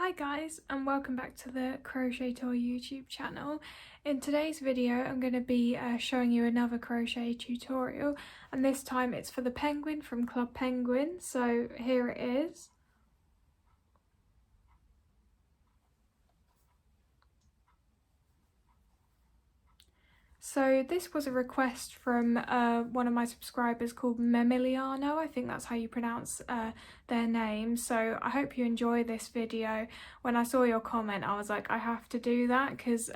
Hi guys, and welcome back to the Crochet Toy YouTube channel. In today's video I'm going to be showing you another crochet tutorial, and this time it's for the penguin from Club Penguin, so here it is. So this was a request from one of my subscribers called Memiliano. I think that's how you pronounce their name. So I hope you enjoy this video. When I saw your comment, I was like, I have to do that because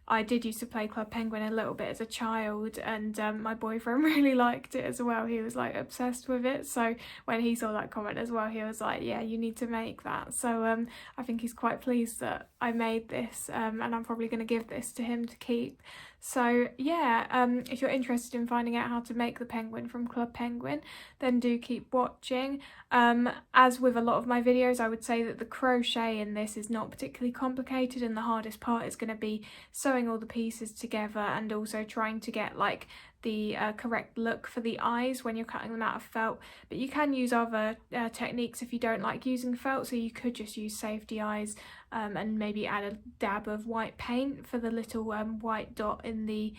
I did used to play Club Penguin a little bit as a child, and my boyfriend really liked it as well. He was like obsessed with it. So when he saw that comment as well, he was like, yeah, you need to make that. So I think he's quite pleased that I made this, and I'm probably going to give this to him to keep. So yeah, if you're interested in finding out how to make the penguin from Club Penguin, then do keep watching. As with a lot of my videos, I would say that the crochet in this is not particularly complicated, and the hardest part is going to be sewing all the pieces together and also trying to get like the correct look for the eyes when you're cutting them out of felt. But you can use other techniques if you don't like using felt, so you could just use safety eyes and maybe add a dab of white paint for the little white dot in the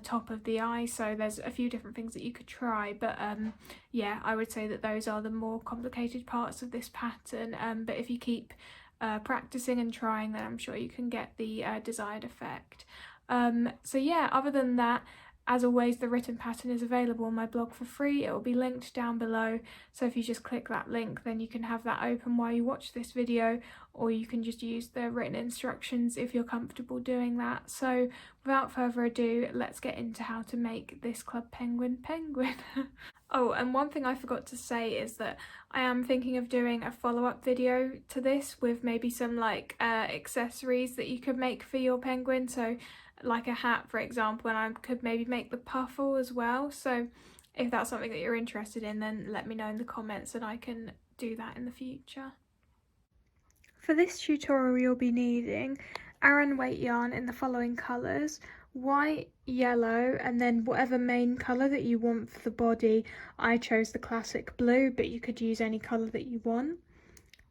top of the eye. So there's a few different things that you could try, but yeah, I would say that those are the more complicated parts of this pattern, but if you keep practicing and trying, then I'm sure you can get the desired effect. So yeah, other than that, as always, the written pattern is available on my blog for free. It will be linked down below, so if you just click that link, then you can have that open while you watch this video, or you can just use the written instructions if you're comfortable doing that. So without further ado, let's get into how to make this Club Penguin penguin. Oh, and one thing I forgot to say is that I am thinking of doing a follow-up video to this with maybe some like accessories that you could make for your penguin. So like a hat, for example, and I could maybe make the puffle as well. So if that's something that you're interested in, then let me know in the comments and I can do that in the future. For this tutorial, you'll be needing aran weight yarn in the following colours: white, yellow, and then whatever main colour that you want for the body. I chose the classic blue, but you could use any colour that you want.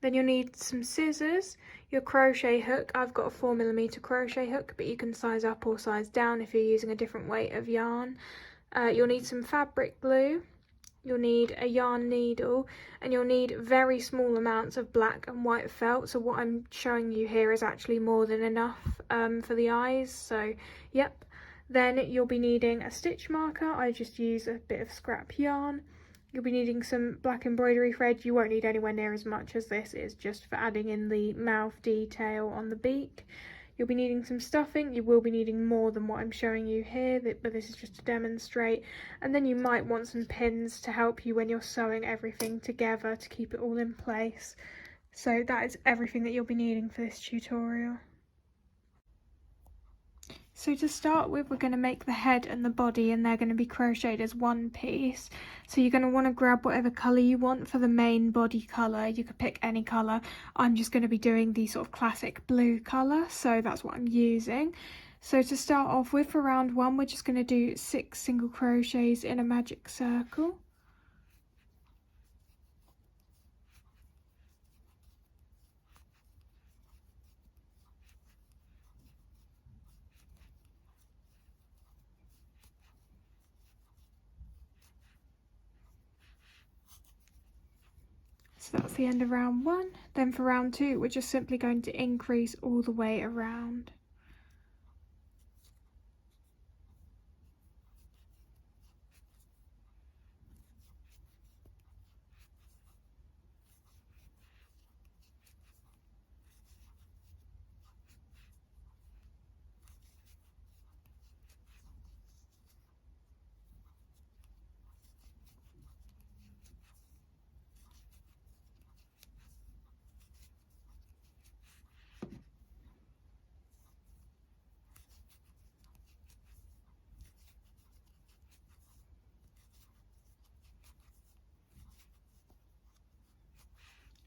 Then you'll need some scissors, your crochet hook. I've got a 4mm crochet hook, but you can size up or size down if you're using a different weight of yarn. You'll need some fabric glue, you'll need a yarn needle, and you'll need very small amounts of black and white felt. So what I'm showing you here is actually more than enough for the eyes, so yep. Then you'll be needing a stitch marker. I just use a bit of scrap yarn. You'll be needing some black embroidery thread. You won't need anywhere near as much as this is, just for adding in the mouth detail on the beak. You'll be needing some stuffing. You will be needing more than what I'm showing you here, but this is just to demonstrate. And then you might want some pins to help you when you're sewing everything together to keep it all in place. So that is everything that you'll be needing for this tutorial. So to start with, we're going to make the head and the body, and they're going to be crocheted as one piece. So you're going to want to grab whatever colour you want for the main body colour. You could pick any colour. I'm just going to be doing the sort of classic blue colour, so that's what I'm using. So to start off with, for round 1, we're just going to do 6 single crochets in a magic circle. So that's the end of round 1. Then for round 2, we're just simply going to increase all the way around.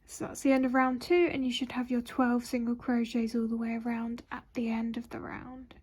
So that's the end of round 2, and you should have your 12 single crochets all the way around at the end of the round.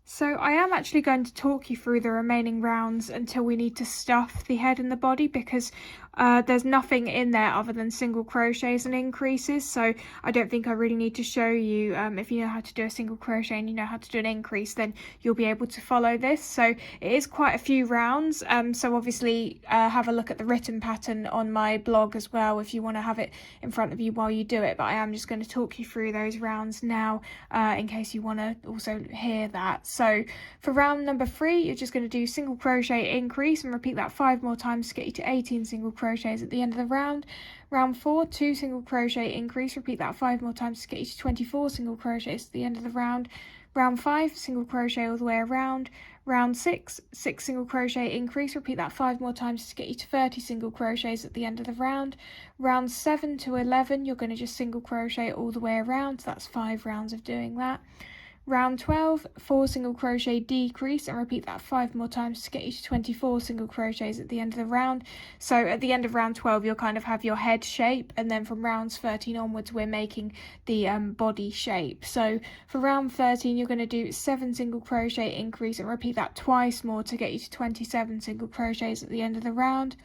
So I am actually going to talk you through the remaining rounds until we need to stuff the head and the body, because there's nothing in there other than single crochets and increases, so I don't think I really need to show you. If you know how to do a single crochet and you know how to do an increase, then you'll be able to follow this. So it is quite a few rounds, so obviously have a look at the written pattern on my blog as well if you want to have it in front of you while you do it, but I am just going to talk you through those rounds now in case you want to also hear that. So for round number 3, you're just going to do single crochet increase and repeat that 5 more times to get you to 18 single crochets at the end of the round. Round 4, 2 single crochet increase, repeat that 5 more times to get you to 24 single crochets at the end of the round. Round 5, single crochet all the way around. Round 6, 6 single crochet increase, repeat that 5 more times to get you to 30 single crochets at the end of the round. Round 7 to 11, you're going to just single crochet all the way around, so that's 5 rounds of doing that. Round 12, 4 single crochet decrease and repeat that 5 more times to get you to 24 single crochets at the end of the round. So at the end of round 12 you'll kind of have your head shape, and then from rounds 13 onwards we're making the body shape. So for round 13 you're going to do 7 single crochet increase and repeat that twice more to get you to 27 single crochets at the end of the round.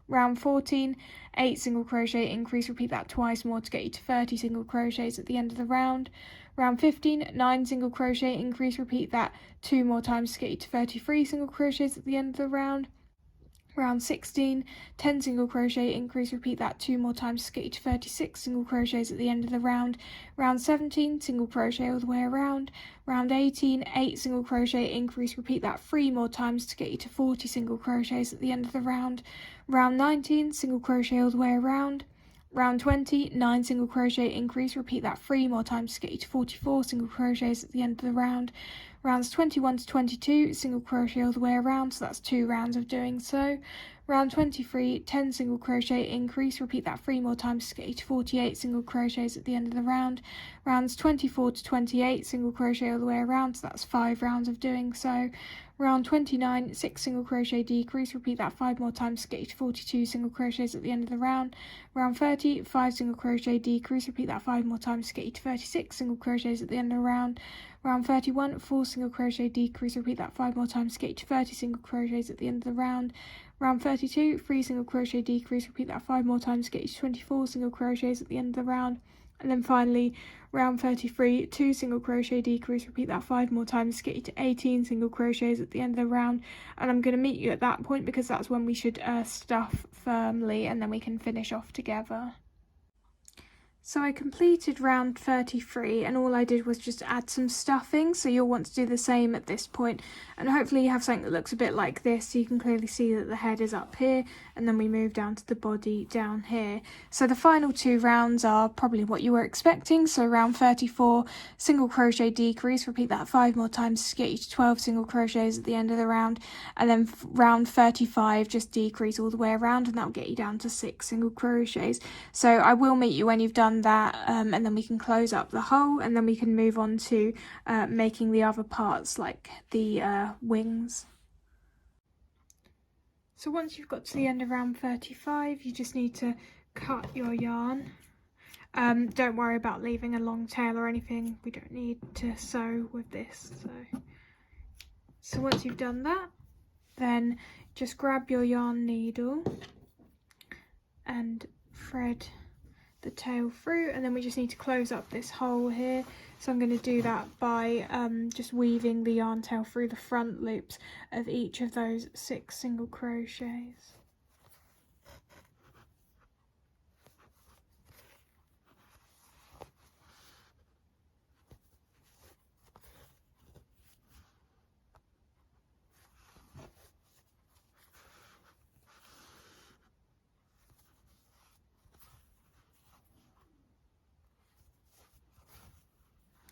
Round 14, 8 single crochet increase, repeat that twice more to get you to 30 single crochets at the end of the round. Round 15, 9 single crochet increase, repeat that 2 more times to get you to 33 single crochets at the end of the round. Round 16, 10 single crochet increase, repeat that 2 more times to get you to 36 single crochets at the end of the round. Round 17, single crochet all the way around. Round 18, 8 single crochet increase, repeat that 3 more times to get you to 40 single crochets at the end of the round. Round 19, single crochet all the way around. Round 20, 9 single crochet increase, repeat that 3 more times to get you to 44 single crochets at the end of the round. Rounds 21 to 22, single crochet all the way around, so that's 2 rounds of doing so. Round 23, 10 single crochet increase, repeat that 3 more times to get you to 48 single crochets at the end of the round. Rounds 24 to 28, single crochet all the way around, so that's 5 rounds of doing so. Round 29, 6 single crochet decrease, repeat that 5 more times to get you to 42 single crochets at the end of the round. Round 30, 5 single crochet decrease, repeat that 5 more times to get you to 36 single crochets at the end of the round. Round 31, 4 single crochet decrease, repeat that 5 more times to get you to 30 single crochets at the end of the round. Round 32, 3 single crochet decrease, repeat that 5 more times to get you to 24 single crochets at the end of the round. And then finally, round 33, 2 single crochet decrease, repeat that 5 more times to get you to 18 single crochets at the end of the round. And I'm going to meet you at that point because that's when we should stuff firmly, and then we can finish off together. So I completed round 33 and all I did was just add some stuffing, so you'll want to do the same at this point, and hopefully you have something that looks a bit like this, so you can clearly see that the head is up here and then we move down to the body down here. So the final 2 rounds are probably what you were expecting. So round 34, single crochet decrease, repeat that 5 more times to get you to 12 single crochets at the end of the round, and then round 35 just decrease all the way around and that will get you down to 6 single crochets. So I will meet you when you've done that, and then we can close up the hole, and then we can move on to making the other parts like the wings. So once you've got to the end of round 35, you just need to cut your yarn. Don't worry about leaving a long tail or anything, we don't need to sew with this. So once you've done that, then just grab your yarn needle and thread the tail through, and then we just need to close up this hole here. So I'm going to do that by just weaving the yarn tail through the front loops of each of those 6 single crochets.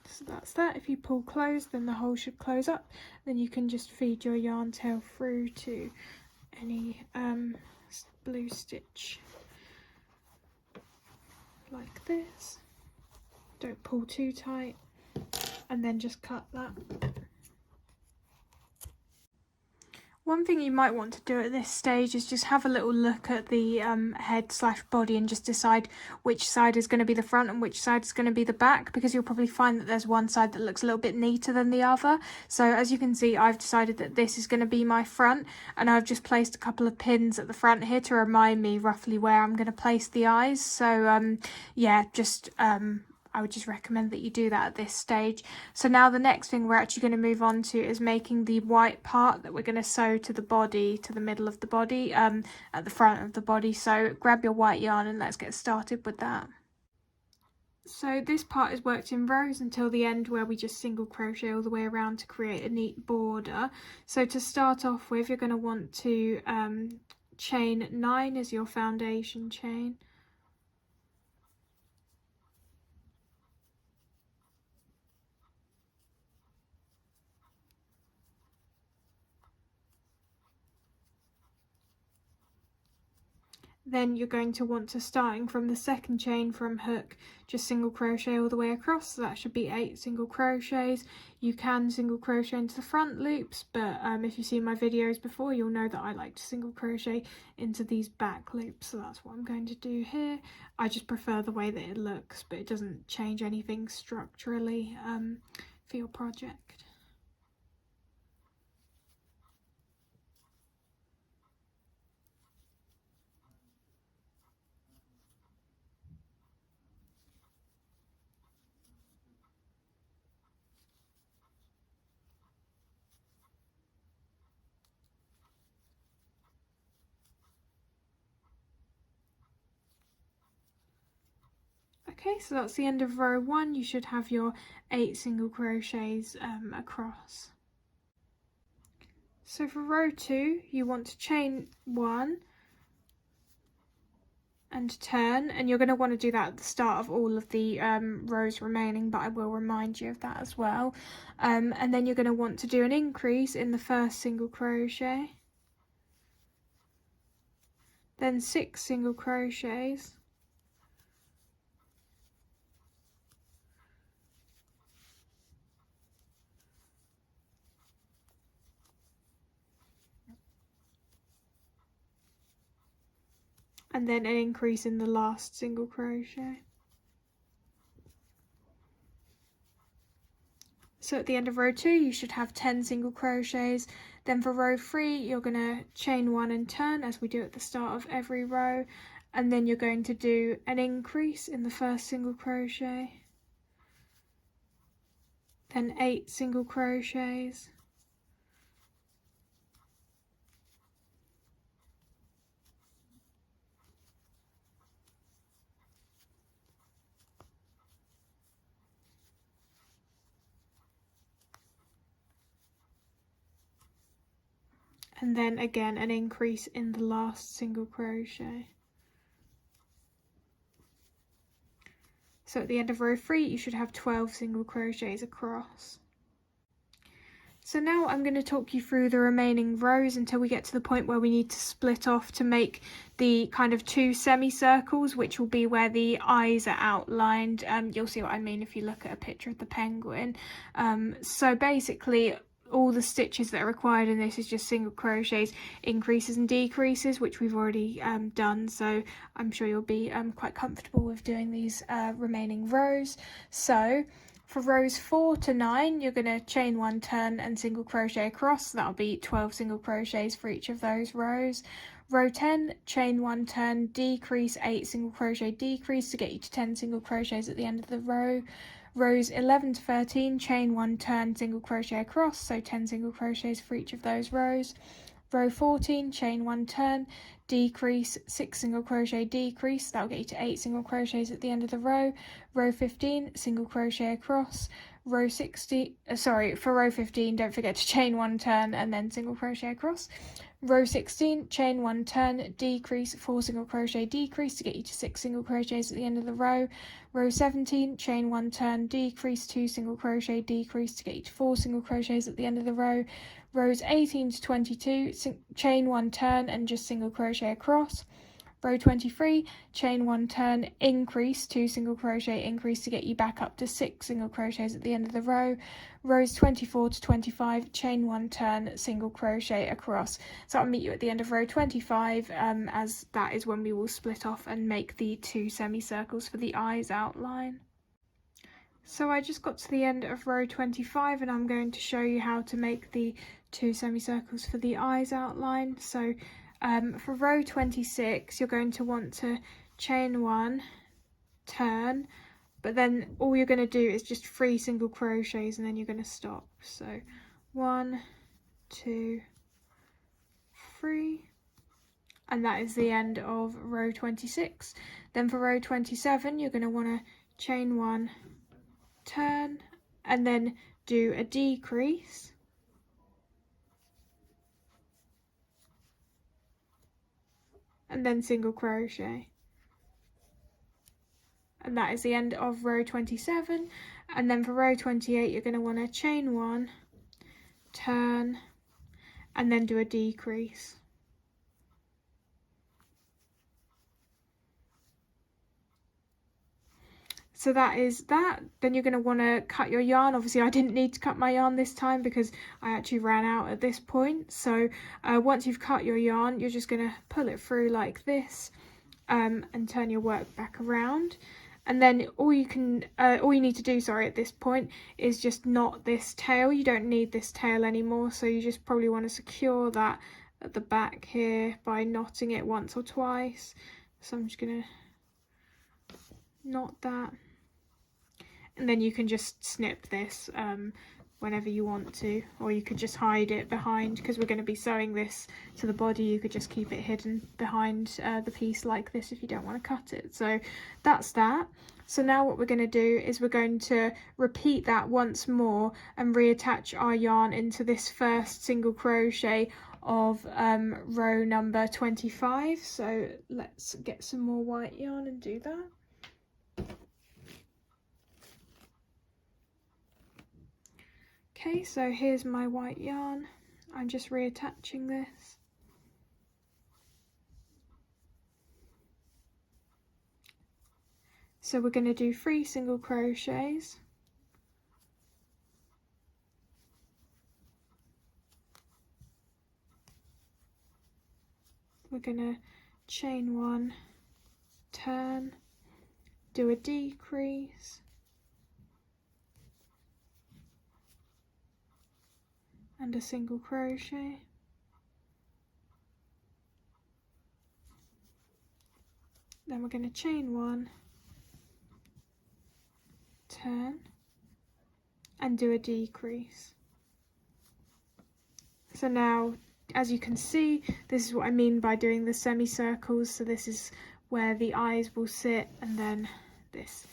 So that's that. If you pull close, then the hole should close up. Then you can just feed your yarn tail through to any blue stitch like this. Don't pull too tight, and then just cut that. One thing you might want to do at this stage is just have a little look at the head/body and just decide which side is going to be the front and which side is going to be the back, because you'll probably find that there's one side that looks a little bit neater than the other. So as you can see, I've decided that this is going to be my front, and I've just placed a couple of pins at the front here to remind me roughly where I'm going to place the eyes. So yeah, just I would just recommend that you do that at this stage. So now the next thing we're actually going to move on to is making the white part that we're going to sew to the body, to the middle of the body, at the front of the body. So grab your white yarn and let's get started with that. So this part is worked in rows until the end, where we just single crochet all the way around to create a neat border. So to start off with, you're going to want to chain 9 as your foundation chain. Then you're going to want to, starting from the second chain from hook, just single crochet all the way across. So that should be 8 single crochets. You can single crochet into the front loops, but if you've seen my videos before, you'll know that I like to single crochet into these back loops. So that's what I'm going to do here. I just prefer the way that it looks, but it doesn't change anything structurally for your project. Okay, so that's the end of row 1. You should have your 8 single crochets across. So for row 2, you want to chain 1 and turn, and you're going to want to do that at the start of all of the rows remaining, but I will remind you of that as well. And then you're going to want to do an increase in the first single crochet, then 6 single crochets, and then an increase in the last single crochet. So at the end of row 2, you should have 10 single crochets. Then for row 3, you're going to chain 1 and turn, as we do at the start of every row, and then you're going to do an increase in the first single crochet, then 8 single crochets, and then again an increase in the last single crochet. So at the end of row 3, you should have 12 single crochets across. So now I'm going to talk you through the remaining rows until we get to the point where we need to split off to make the kind of 2 semicircles, which will be where the eyes are outlined. You'll see what I mean if you look at a picture of the penguin. So basically, all the stitches that are required in this is just single crochets, increases and decreases, which we've already done, so I'm sure you'll be quite comfortable with doing these remaining rows. So for rows 4 to 9, you're going to chain 1, turn and single crochet across. So that'll be 12 single crochets for each of those rows. Row 10, chain 1, turn, decrease, 8 single crochet, decrease to get you to 10 single crochets at the end of the row. Rows 11 to 13, chain 1, turn, single crochet across, so 10 single crochets for each of those rows. Row 14, chain 1, turn, decrease, 6 single crochet, decrease, that'll get you to 8 single crochets at the end of the row. Row 15, single crochet across. Row 60, for row 15, don't forget to chain 1, turn, and then single crochet across. Row 16, chain 1, turn, decrease, 4 single crochet, decrease to get you to 6 single crochets at the end of the row. Row 17, chain 1, turn, decrease, 2 single crochet, decrease to get you to 4 single crochets at the end of the row. Rows 18 to 22, chain 1, turn, and just single crochet across. row 23, chain 1, turn, increase 2 single crochet, increase to get you back up to 6 single crochets at the end of the row. Rows 24 to 25, chain 1, turn, single crochet across. So I'll meet you at the end of row 25, as that is when we will split off and make the 2 semicircles for the eyes outline. So I just got to the end of row 25 and I'm going to show you how to make the 2 semicircles for the eyes outline. So for row 26 you're going to want to chain 1, turn, but then all you're going to do is just 3 single crochets and then you're going to stop. So 1, 2, 3, and that is the end of row 26. Then for row 27 you're going to want to chain 1, turn, and then do a decrease, and then single crochet, and that is the end of row 27. And then for row 28 you're going to want to chain 1, turn, and then do a decrease. So that is that. Then you're going to want to cut your yarn. Obviously I didn't need to cut my yarn this time because I actually ran out at this point. So once you've cut your yarn, you're just going to pull it through like this, and turn your work back around. And then all you need to do, at this point is just knot this tail. You don't need this tail anymore, so you just probably want to secure that at the back here by knotting it once or twice. So I'm just going to knot that. And then you can just snip this whenever you want to, or you could just hide it behind, because we're going to be sewing this to the body. You could just keep it hidden behind the piece like this if you don't want to cut it. So that's that. So now what we're going to do is we're going to repeat that once more and reattach our yarn into this first single crochet of row number 25. So let's get some more white yarn and do that. Okay, so here's my white yarn. I'm just reattaching this. So we're going to do 3 single crochets. We're going to chain 1, turn, do a decrease, and a single crochet, then we're going to chain 1, turn, and do a decrease. So now, as you can see, this is what I mean by doing the semicircles. So this is where the eyes will sit, and then this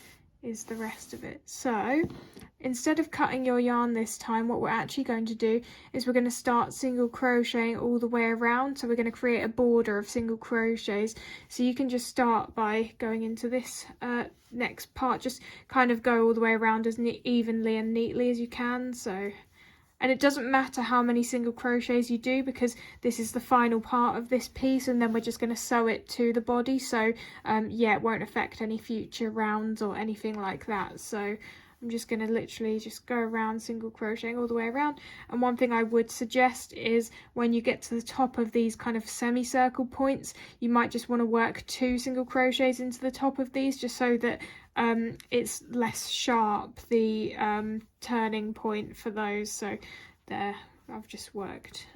is the rest of it. So instead of cutting your yarn this time, what we're actually going to do is we're going to start single crocheting all the way around. So we're going to create a border of single crochets. So you can just start by going into this next part, just kind of go all the way around as evenly and neatly as you can. So, and it doesn't matter how many single crochets you do, because this is the final part of this piece, and then we're just going to sew it to the body. So yeah, it won't affect any future rounds or anything like that. So I'm just going to literally just go around single crocheting all the way around. And one thing I would suggest is when you get to the top of these kind of semicircle points, you might just want to work 2 single crochets into the top of these, just so that it's less sharp, the turning point for those. So there, I've just worked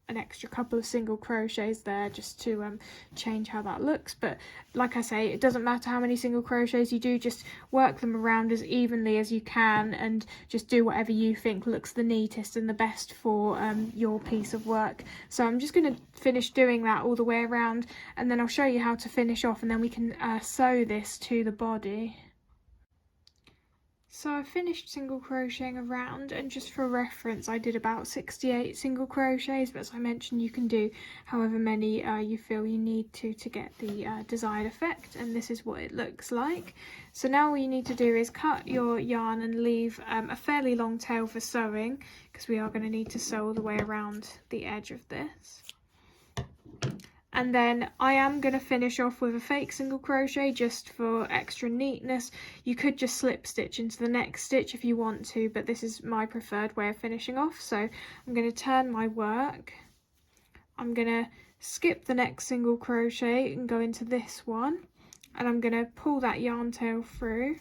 an extra couple of single crochets there just to change how that looks. But like I say, it doesn't matter how many single crochets you do, just work them around as evenly as you can, and just do whatever you think looks the neatest and the best for your piece of work. So I'm just going to finish doing that all the way around, and then I'll show you how to finish off, and then we can sew this to the body. So I finished single crocheting around, and just for reference I did about 68 single crochets, but as I mentioned, you can do however many you feel you need to get the desired effect, and this is what it looks like. So now all you need to do is cut your yarn and leave a fairly long tail for sewing, because we are going to need to sew all the way around the edge of this. And then I am going to finish off with a fake single crochet just for extra neatness. You could just slip stitch into the next stitch if you want to, but this is my preferred way of finishing off. So I'm going to turn my work. I'm going to skip the next single crochet and go into this one, and I'm going to pull that yarn tail through.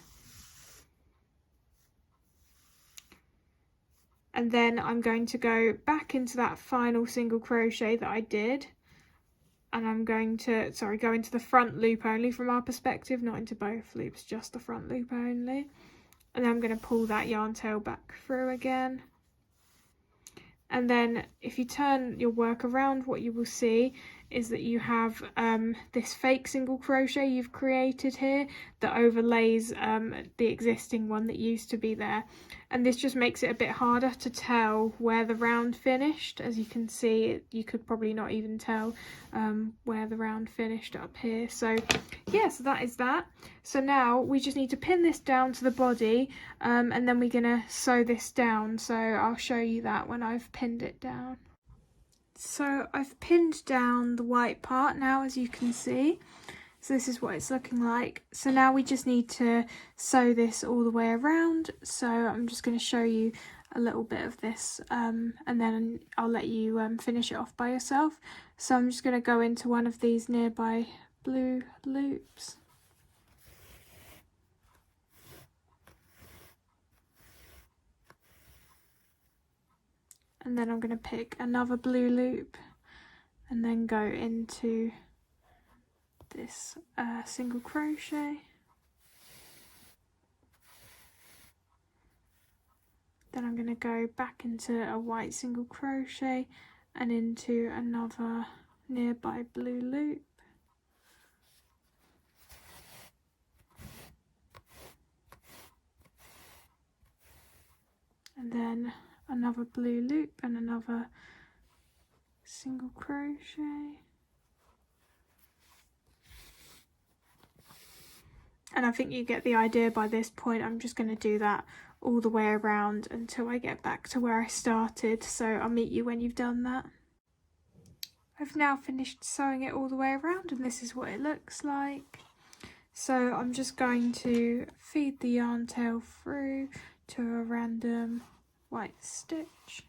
And then I'm going to go back into that final single crochet that I did. And I'm going to, go into the front loop only from our perspective, not into both loops, just the front loop only. And then I'm going to pull that yarn tail back through again. And then if you turn your work around, what you will see is that you have this fake single crochet you've created here that overlays the existing one that used to be there. And this just makes it a bit harder to tell where the round finished. As you can see, you could probably not even tell where the round finished up here. So yes, that is that. So now we just need to pin this down to the body, and then we're gonna sew this down. So I'll show you that when I've pinned it down. So I've pinned down the white part now, as you can see. So this is what it's looking like. So now we just need to sew this all the way around. So I'm just going to show you a little bit of this, and then I'll let you finish it off by yourself. So I'm just going to go into one of these nearby blue loops. And then I'm going to pick another blue loop and then go into this single crochet. Then I'm going to go back into a white single crochet and into another nearby blue loop. And then another blue loop and another single crochet. And I think you get the idea by this point. I'm just going to do that all the way around until I get back to where I started. So I'll meet you when you've done that. I've now finished sewing it all the way around, and this is what it looks like. So I'm just going to feed the yarn tail through to a random white stitch.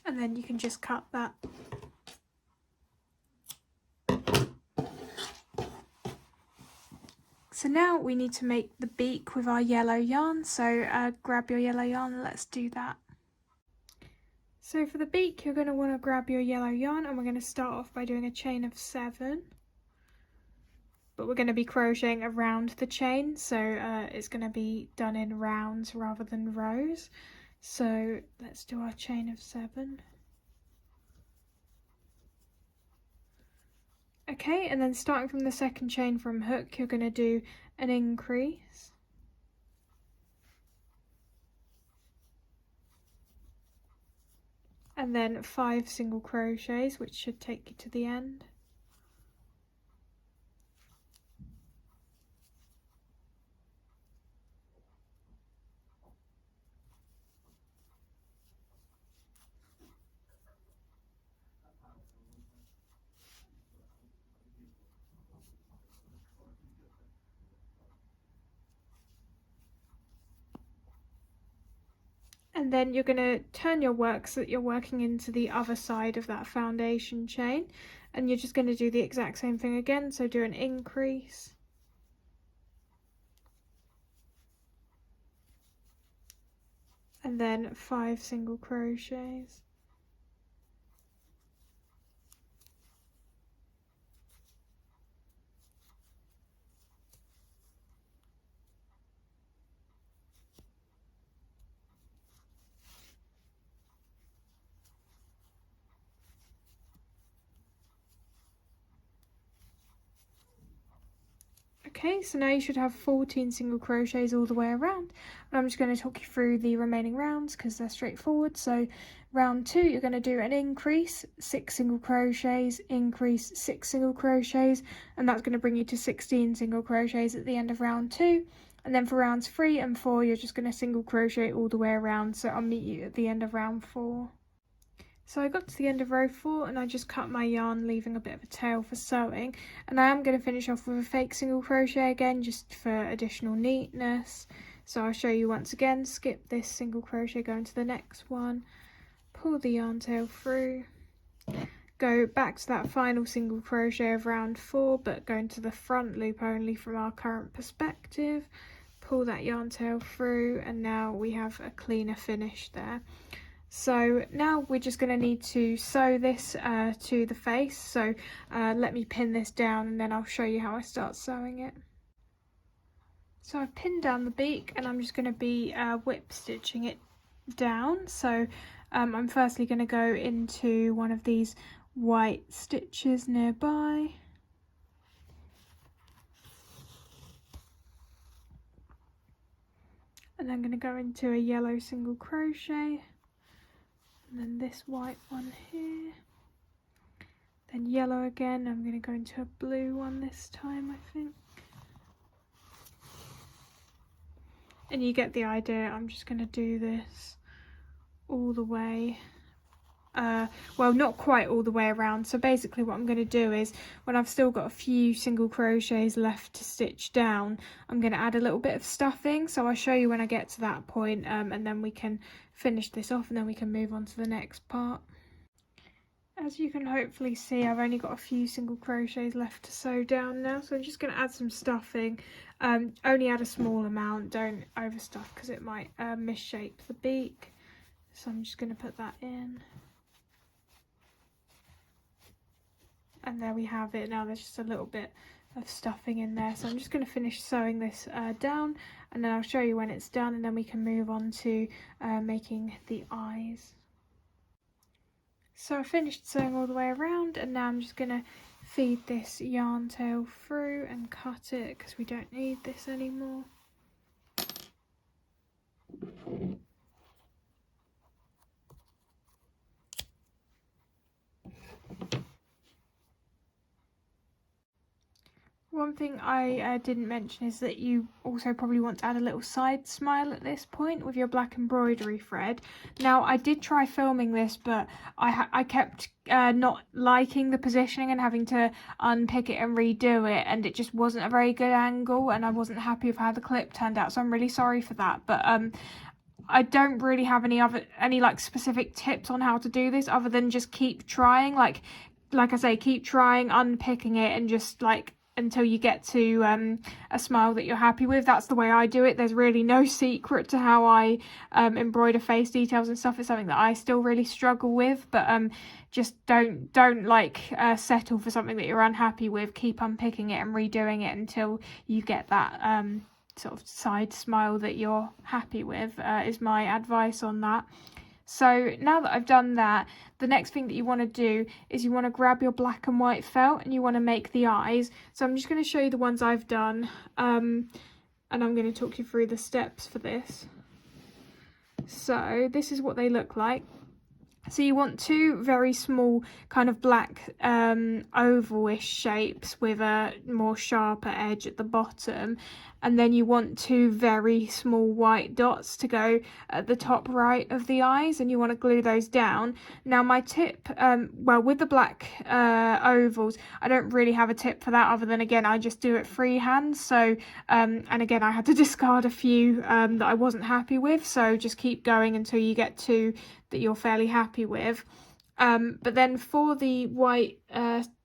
And then you can just cut that. So now we need to make the beak with our yellow yarn, so grab your yellow yarn and let's do that. So for the beak, you're going to want to grab your yellow yarn, and we're going to start off by doing a chain of 7. But we're going to be crocheting around the chain, so it's going to be done in rounds rather than rows. So let's do our chain of 7. Okay, and then starting from the second chain from hook, you're going to do an increase. And then 5 single crochets, which should take you to the end. And then you're going to turn your work so that you're working into the other side of that foundation chain, and you're just going to do the exact same thing again. So do an increase, and then 5 single crochets. Okay, so now you should have 14 single crochets all the way around, and I'm just going to talk you through the remaining rounds because they're straightforward. So round 2, you're going to do an increase, 6 single crochets, increase, 6 single crochets, and that's going to bring you to 16 single crochets at the end of round 2. And then for rounds 3 and 4, you're just going to single crochet all the way around, so I'll meet you at the end of round 4. So I got to the end of row 4 and I just cut my yarn, leaving a bit of a tail for sewing, and I am going to finish off with a fake single crochet again just for additional neatness. So I'll show you once again. Skip this single crochet, go into the next one, pull the yarn tail through, go back to that final single crochet of round 4 but go into the front loop only from our current perspective, pull that yarn tail through, and now we have a cleaner finish there. So now we're just going to need to sew this to the face, so let me pin this down and then I'll show you how I start sewing it. So I've pinned down the beak and I'm just going to be whip stitching it down. So I'm firstly going to go into one of these white stitches nearby. And I'm going to go into a yellow single crochet. And then this white one here, then yellow again. I'm going to go into a blue one this time, I think. And you get the idea. I'm just going to do this all the way, well, not quite all the way around. So basically what I'm going to do is, when I've still got a few single crochets left to stitch down, I'm going to add a little bit of stuffing. So I'll show you when I get to that point, and then we can finish this off and then we can move on to the next part. As you can hopefully see, I've only got a few single crochets left to sew down now, so I'm just going to add some stuffing. Only add a small amount, don't overstuff because it might misshape the beak. So I'm just going to put that in. And there we have it. Now there's just a little bit of stuffing in there, so I'm just going to finish sewing this down, and then I'll show you when it's done, and then we can move on to making the eyes. So I finished sewing all the way around, and now I'm just going to feed this yarn tail through and cut it because we don't need this anymore. One thing I didn't mention is that you also probably want to add a little side smile at this point with your black embroidery thread. Now I did try filming this, but I kept not liking the positioning and having to unpick it and redo it, and it just wasn't a very good angle, and I wasn't happy with how the clip turned out, so I'm really sorry for that. But I don't really have any like specific tips on how to do this other than just keep trying, like I say, keep trying, unpicking it, and just like until you get to a smile that you're happy with. That's the way I do it. There's really no secret to how I embroider face details and stuff. It's something that I still really struggle with, but just don't like settle for something that you're unhappy with. Keep unpicking it and redoing it until you get that sort of side smile that you're happy with, is my advice on that. So now that I've done that, the next thing that you want to do is you want to grab your black and white felt and you want to make the eyes. So I'm just going to show you the ones I've done, and I'm going to talk you through the steps for this. So this is what they look like. So you want two very small kind of black oval-ish shapes with a more sharper edge at the bottom, and then you want two very small white dots to go at the top right of the eyes, and you want to glue those down. Now my tip, well, with the black ovals, I don't really have a tip for that other than, again, I just do it freehand. So and again, I had to discard a few that I wasn't happy with, so just keep going until you get two that you're fairly happy with. But then for the white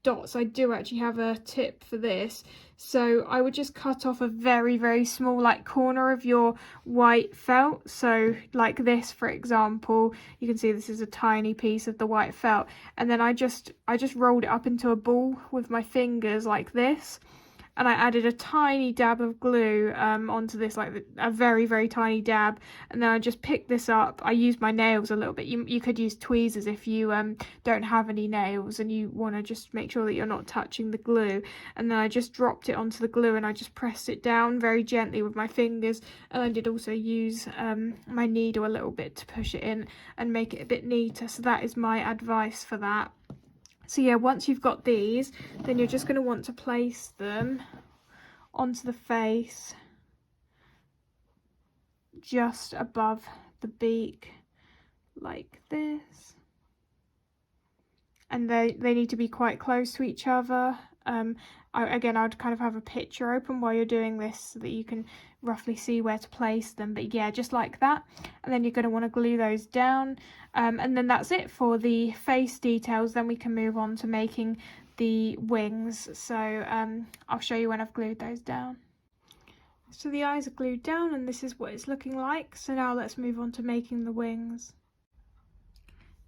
dots, I do actually have a tip for this. So I would just cut off a very small like corner of your white felt. So like this, for example, you can see this is a tiny piece of the white felt, and then I just rolled it up into a ball with my fingers like this. And I added a tiny dab of glue onto this, like a very tiny dab, and then I just picked this up. I used my nails a little bit. You could use tweezers if you don't have any nails and you want to just make sure that you're not touching the glue. And then I just dropped it onto the glue and I just pressed it down very gently with my fingers. And I did also use my needle a little bit to push it in and make it a bit neater. So that is my advice for that. So yeah, once you've got these, then you're just going to want to place them onto the face just above the beak like this. and they need to be quite close to each other. Again, I'd kind of have a picture open while you're doing this so that you can roughly see where to place them, but yeah, just like that. And then you're going to want to glue those down, and then that's it for the face details. Then we can move on to making the wings. So I'll show you when I've glued those down. So the eyes are glued down and this is what it's looking like. So now let's move on to making the wings.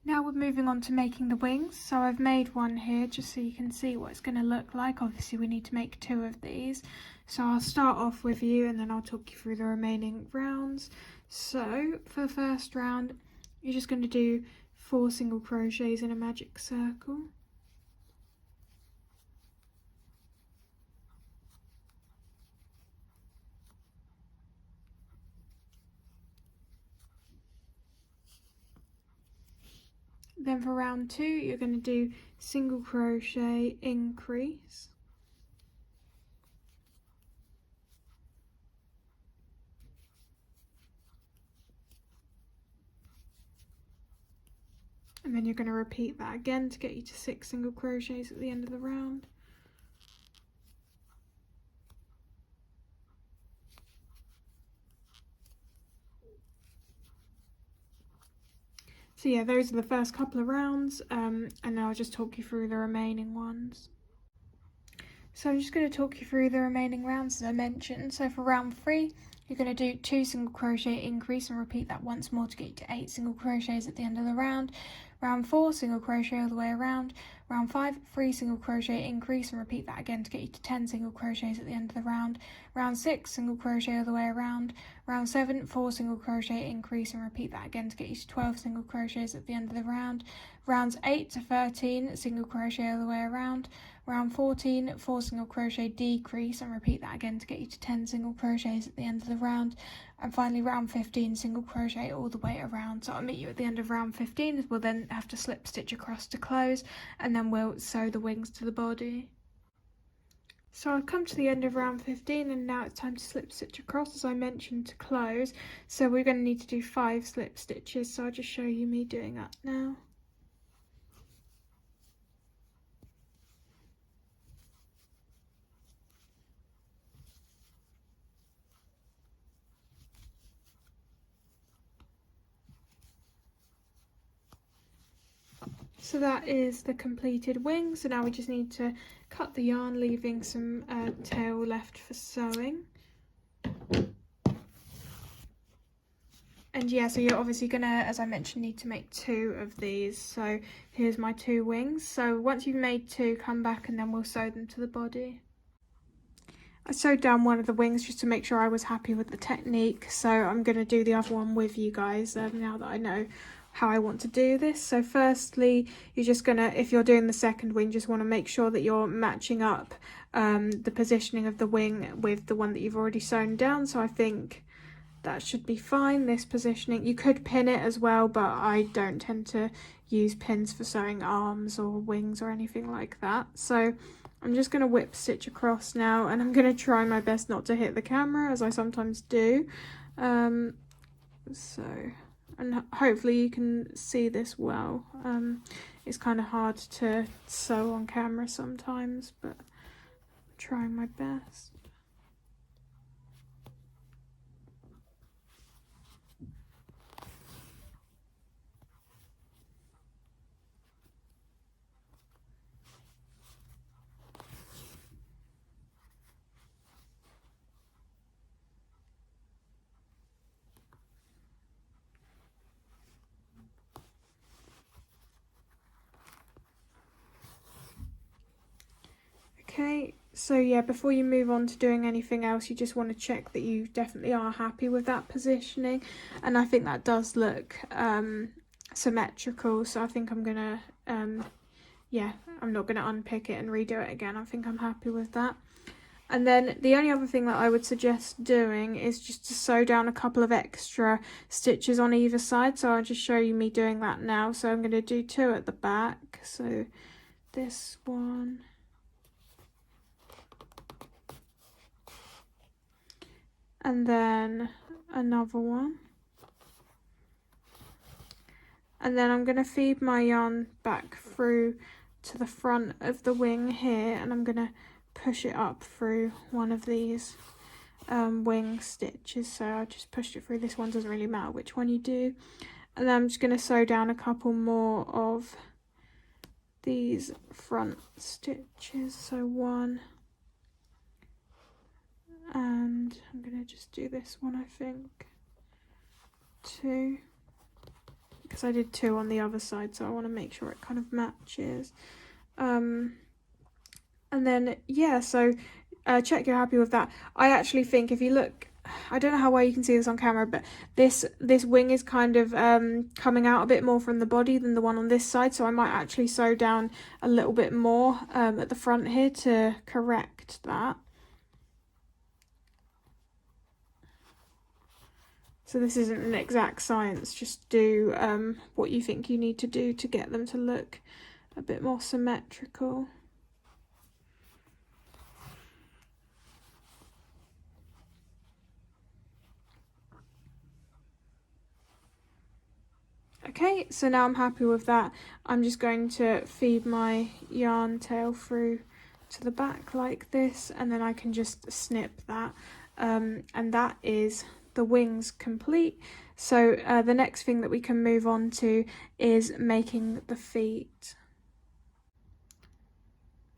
Now we're moving on to making the wings. So I've made one here just so you can see what it's going to look like. Obviously we need to make 2 of these. So I'll start off with you and then I'll talk you through the remaining rounds. So for the first round, you're just going to do 4 single crochets in a magic circle. Then for round 2, you're going to do single crochet increase. And then you're going to repeat that again to get you to 6 single crochets at the end of the round. So yeah, those are the first couple of rounds, and now I'll just talk you through the remaining ones. So I'm just going to talk you through the remaining rounds as I mentioned. So for round 3, you're going to do 2 single crochet increase and repeat that once more to get you to 8 single crochets at the end of the round. Round 4, single crochet all the way around. Round 5, 3 single crochet increase and repeat that again to get you to 10 single crochets at the end of the round. Round 6, single crochet all the way around. Round 7, 4 single crochet increase and repeat that again to get you to 12 single crochets at the end of the round. Rounds 8 to 13, single crochet all the way around. Round 14, 4 single crochet decrease and repeat that again to get you to 10 single crochets at the end of the round. And finally round 15, single crochet all the way around. So I'll meet you at the end of round 15. We'll then have to slip stitch across to close, and then we'll sew the wings to the body. So I've come to the end of round 15 and now it's time to slip stitch across, as I mentioned, to close. So we're going to need to do 5 slip stitches, so I'll just show you me doing that now. So that is the completed wing. So now we just need to cut the yarn, leaving some tail left for sewing. And yeah, so you're obviously gonna, as I mentioned, need to make 2 of these. So here's my 2 wings. So once you've made 2, come back and then we'll sew them to the body. I sewed down one of the wings just to make sure I was happy with the technique. So I'm gonna do the other one with you guys now that I know how I want to do this. So firstly, you're just gonna, if you're doing the second wing, just want to make sure that you're matching up the positioning of the wing with the one that you've already sewn down. So I think that should be fine, this positioning. You could pin it as well, but I don't tend to use pins for sewing arms or wings or anything like that. So I'm just going to whip stitch across now, and I'm going to try my best not to hit the camera, as I sometimes do. And hopefully you can see this well. It's kind of hard to sew on camera sometimes, but I'm trying my best. Okay, so yeah, before you move on to doing anything else, you just want to check that you definitely are happy with that positioning, and I think that does look symmetrical, so I think I'm gonna yeah, I'm not gonna unpick it and redo it again. I think I'm happy with that. And then the only other thing that I would suggest doing is just to sew down a couple of extra stitches on either side. So I'll just show you me doing that now. So I'm going to do 2 at the back. So this one. And then another one. and then I'm going to feed my yarn back through to the front of the wing here, and I'm going to push it up through one of these wing stitches. So I just pushed it through. This one doesn't really matter which one you do. And then I'm just going to sew down a couple more of these front stitches. So one, and I'm going to just do this one, I think, two, because I did two on the other side, so I want to make sure it kind of matches. And then yeah, so check you're happy with that. I actually think if you look, I don't know how well you can see this on camera, but this wing is kind of coming out a bit more from the body than the one on this side, so I might actually sew down a little bit more at the front here to correct that. So this isn't an exact science, just do what you think you need to do to get them to look a bit more symmetrical. Okay, so now I'm happy with that. I'm just going to feed my yarn tail through to the back like this, and then I can just snip that, and that is the wings complete. So the next thing that we can move on to is making the feet.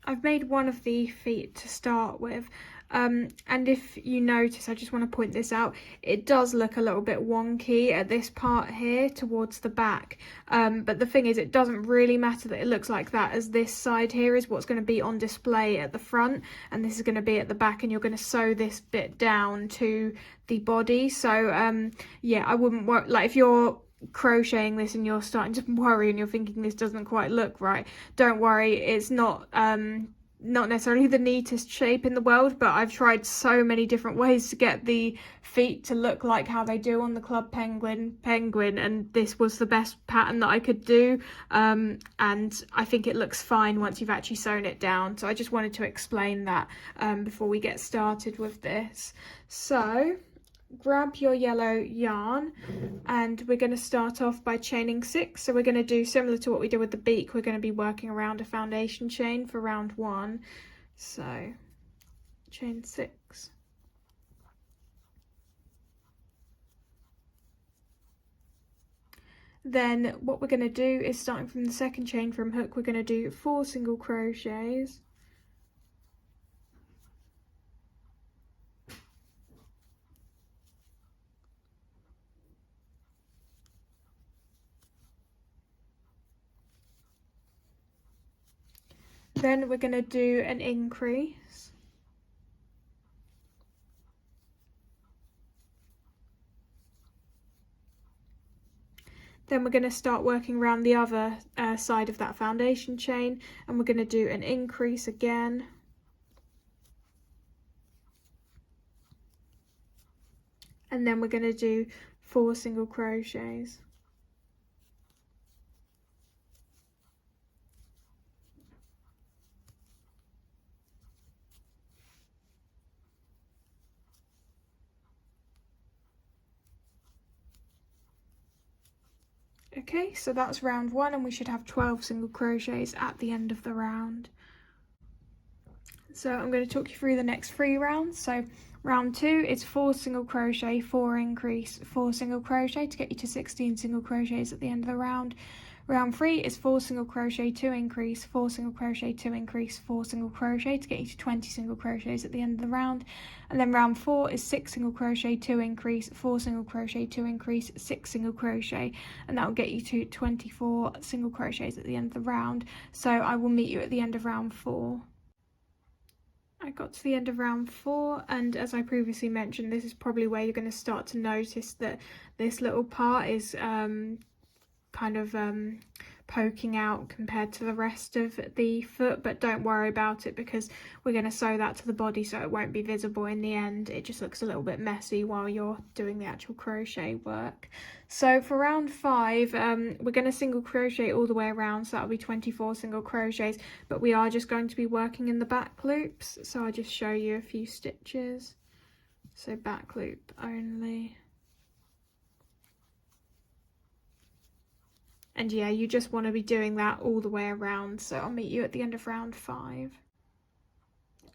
I've made one of the feet to start with, and if you notice, I just want to point this out, it does look a little bit wonky at this part here towards the back, but the thing is, it doesn't really matter that it looks like that, as this side here is what's going to be on display at the front, and this is going to be at the back, and you're going to sew this bit down to the body. So yeah, I wouldn't worry, like if you're crocheting this and you're starting to worry and you're thinking this doesn't quite look right, don't worry, it's not necessarily the neatest shape in the world, but I've tried so many different ways to get the feet to look like how they do on the Club Penguin, and this was the best pattern that I could do, and I think it looks fine once you've actually sewn it down. So I just wanted to explain that before we get started with this. So grab your yellow yarn, and we're going to start off by chaining 6. So we're going to do similar to what we did with the beak. We're going to be working around a foundation chain for round 1. So chain 6, then what we're going to do is, starting from the second chain from hook, we're going to do 4 single crochets. Then we're going to do an increase. Then we're going to start working around the other side of that foundation chain, and we're going to do an increase again. And then we're going to do 4 single crochets. Okay, so that's round 1, and we should have 12 single crochets at the end of the round. So I'm going to talk you through the next 3 rounds. So round 2 is 4 single crochet, 4 increase, 4 single crochet to get you to 16 single crochets at the end of the round. Round 3 is 4 single crochet, 2 increase, 4 single crochet, 2 increase, 4 single crochet to get you to 20 single crochets at the end of the round. And then round 4 is 6 single crochet, 2 increase, 4 single crochet, 2 increase, 6 single crochet, and that will get you to 24 single crochets at the end of the round. So I will meet you at the end of round 4. I got to the end of round 4, and as I previously mentioned, this is probably where you're going to start to notice that this little part is kind of poking out compared to the rest of the foot, but don't worry about it because we're going to sew that to the body, so it won't be visible in the end. It just looks a little bit messy while you're doing the actual crochet work. So for round 5, we're going to single crochet all the way around, so that'll be 24 single crochets, but we are just going to be working in the back loops. So I'll just show you a few stitches. So back loop only. And yeah, you just want to be doing that all the way around. So I'll meet you at the end of round 5.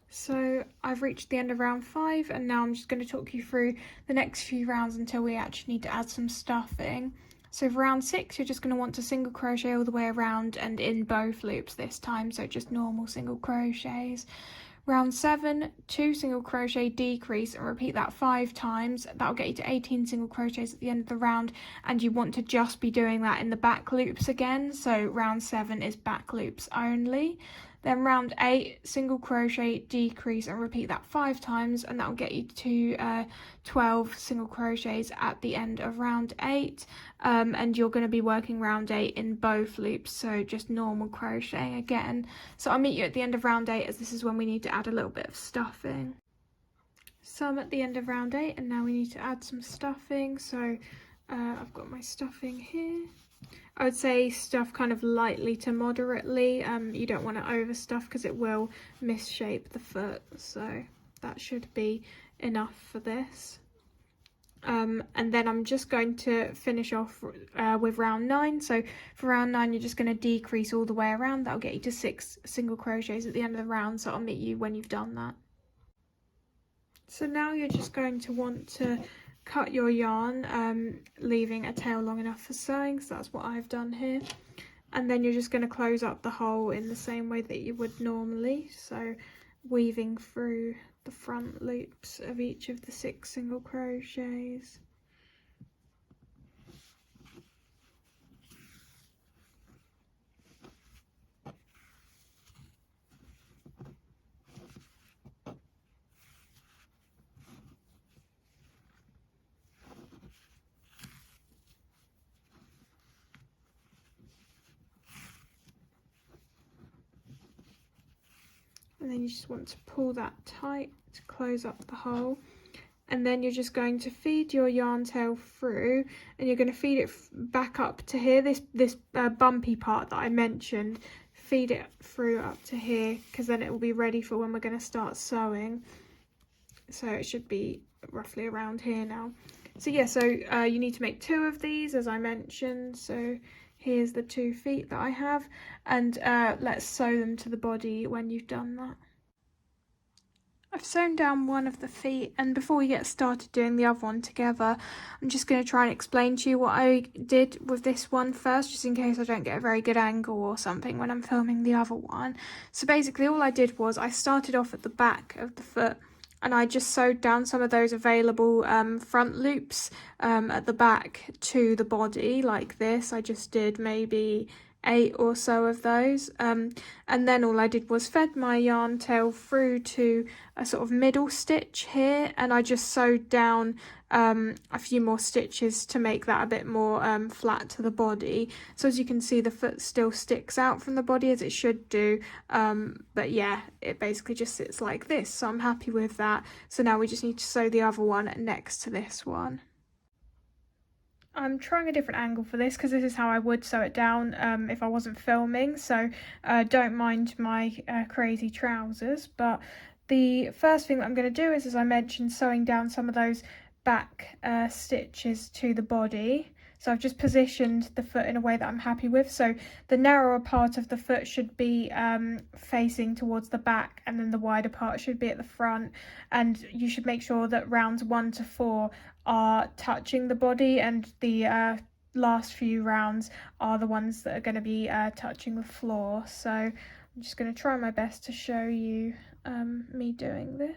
So I've reached the end of round 5, and now I'm just going to talk you through the next few rounds until we actually need to add some stuffing. So for round 6, you're just going to want to single crochet all the way around and in both loops this time, so just normal single crochets. Round 7, 2 single crochet decrease, and repeat that 5 times. That'll get you to 18 single crochets at the end of the round, and you want to just be doing that in the back loops again, so round 7 is back loops only. Then round 8, single crochet decrease, and repeat that 5 times, and that'll get you to 12 single crochets at the end of round 8. And you're going to be working round 8 in both loops, so just normal crocheting again. So I'll meet you at the end of round 8, as this is when we need to add a little bit of stuffing. So I'm at the end of round 8, and now we need to add some stuffing. So I've got my stuffing here. I would say stuff kind of lightly to moderately. You don't want to overstuff because it will misshape the foot, so that should be enough for this. And then I'm just going to finish off with round 9. So for round 9, you're just going to decrease all the way around. That'll get you to 6 single crochets at the end of the round, so I'll meet you when you've done that. So now you're just going to want to cut your yarn, leaving a tail long enough for sewing, so that's what I've done here. And then you're just going to close up the hole in the same way that you would normally, so weaving through the front loops of each of the 6 single crochets. And then you just want to pull that tight to close up the hole, and then you're just going to feed your yarn tail through, and you're going to feed it back up to here, this bumpy part that I mentioned. Feed it through up to here, because then it will be ready for when we're going to start sewing. So it should be roughly around here now. So yeah, so you need to make 2 of these, as I mentioned. So here's the 2 feet that I have, and let's sew them to the body when you've done that. I've sewn down one of the feet, and before we get started doing the other one together, I'm just going to try and explain to you what I did with this one first, just in case I don't get a very good angle or something when I'm filming the other one. So basically all I did was I started off at the back of the foot, and I just sewed down some of those available front loops at the back to the body like this. I just did maybe 8 or so of those, and then all I did was fed my yarn tail through to a sort of middle stitch here, and I just sewed down a few more stitches to make that a bit more flat to the body. So as you can see, the foot still sticks out from the body as it should do, but yeah, it basically just sits like this, so I'm happy with that. So now we just need to sew the other one next to this one. I'm trying a different angle for this because this is how I would sew it down if I wasn't filming, so don't mind my crazy trousers. But the first thing that I'm going to do is, as I mentioned, sewing down some of those back stitches to the body. So I've just positioned the foot in a way that I'm happy with. So the narrower part of the foot should be facing towards the back, and then the wider part should be at the front. And you should make sure that rounds 1 to 4 are touching the body, and the last few rounds are the ones that are going to be touching the floor. So I'm just going to try my best to show you me doing this.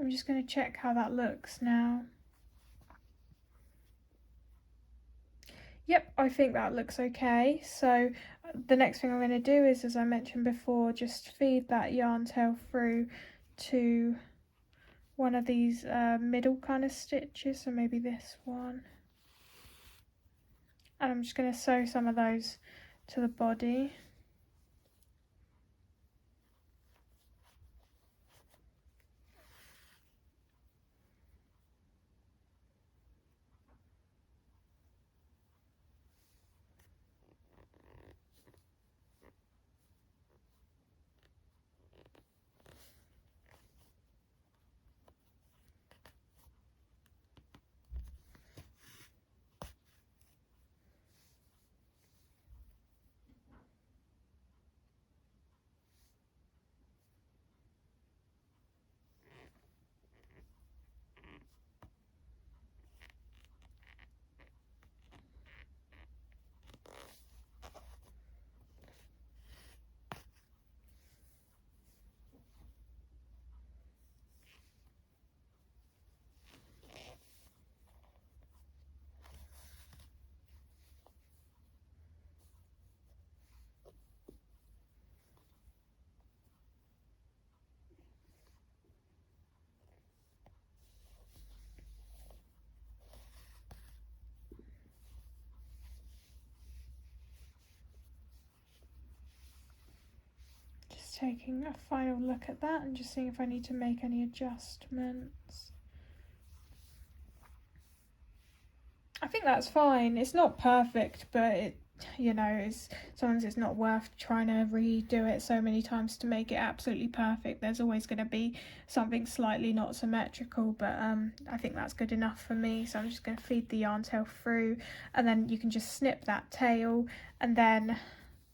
I'm just going to check how that looks now. Yep, I think that looks okay. So the next thing I'm going to do is, as I mentioned before, just feed that yarn tail through to one of these middle kind of stitches, so maybe this one. And I'm just going to sew some of those to the body. Taking a final look at that and just seeing if I need to make any adjustments. I think that's fine. It's not perfect, but it, you know, sometimes it's not worth trying to redo it so many times to make it absolutely perfect. There's always going to be something slightly not symmetrical, but I think that's good enough for me. So I'm just going to feed the yarn tail through, and then you can just snip that tail, and then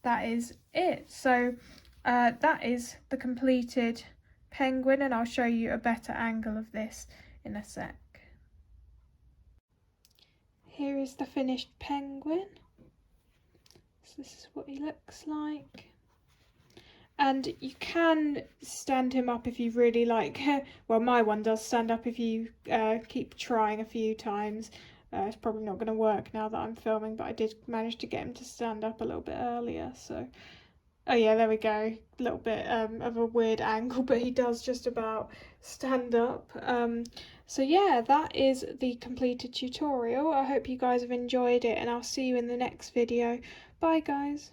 that is it. So that is the completed penguin, and I'll show you a better angle of this in a sec. Here is the finished penguin. So this is what he looks like. And you can stand him up if you really like. Well, my one does stand up if you keep trying a few times. It's probably not going to work now that I'm filming, but I did manage to get him to stand up a little bit earlier, so... Oh yeah, there we go. A little bit of a weird angle, but he does just about stand up. So yeah, that is the completed tutorial. I hope you guys have enjoyed it, and I'll see you in the next video. Bye guys.